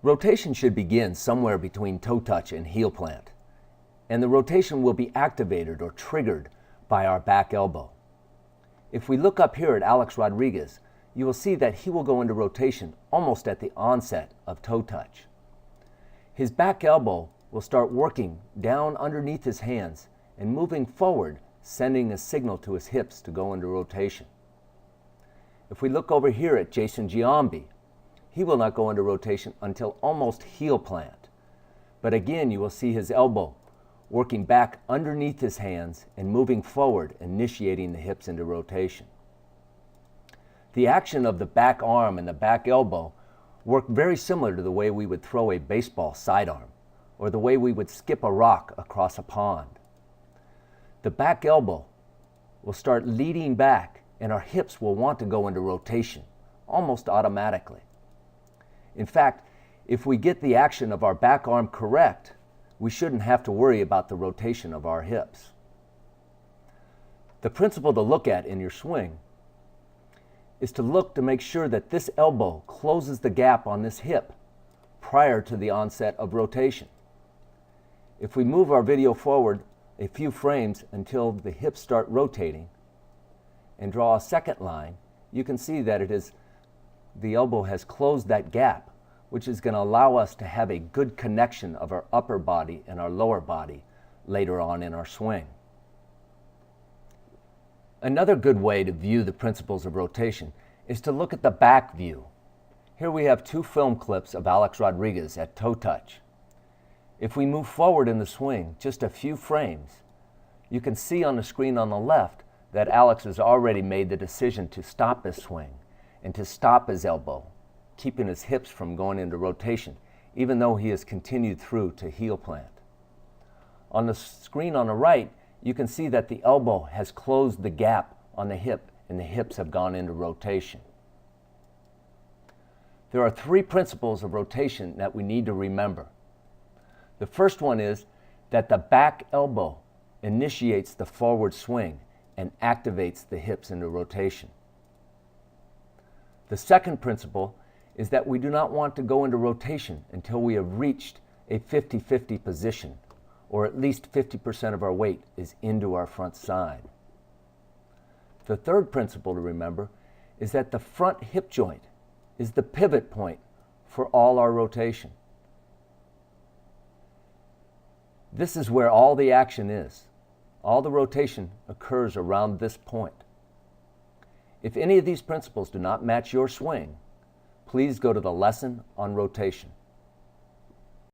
Rotation should begin somewhere between toe touch and heel plant, and the rotation will be activated or triggered by our back elbow. If we look up here at Alex Rodriguez, you will see that he will go into rotation almost at the onset of toe touch. His back elbow will start working down underneath his hands and moving forward, sending a signal to his hips to go into rotation. If we look over here at Jason Giambi, he will not go into rotation until almost heel plant. But again, you will see his elbow working back underneath his hands and moving forward, initiating the hips into rotation. The action of the back arm and the back elbow work very similar to the way we would throw a baseball sidearm or the way we would skip a rock across a pond. The back elbow will start leading back and our hips will want to go into rotation almost automatically. In fact, if we get the action of our back arm correct, we shouldn't have to worry about the rotation of our hips. The principle to look at in your swing is to look to make sure that this elbow closes the gap on this hip prior to the onset of rotation. If we move our video forward a few frames until the hips start rotating and draw a second line, you can see that the elbow has closed that gap, which is going to allow us to have a good connection of our upper body and our lower body later on in our swing. Another good way to view the principles of rotation is to look at the back view. Here we have two film clips of Alex Rodriguez at toe touch. If we move forward in the swing just a few frames, you can see on the screen on the left that Alex has already made the decision to stop his swing and to stop his elbow, keeping his hips from going into rotation, even though he has continued through to heel plant. On the screen on the right, you can see that the elbow has closed the gap on the hip and the hips have gone into rotation. There are three principles of rotation that we need to remember. The first one is that the back elbow initiates the forward swing and activates the hips into rotation. The second principle is that we do not want to go into rotation until we have reached a 50-50 position, or at least 50% of our weight is into our front side. The third principle to remember is that the front hip joint is the pivot point for all our rotation. This is where all the action is. All the rotation occurs around this point. If any of these principles do not match your swing, please go to the lesson on rotation.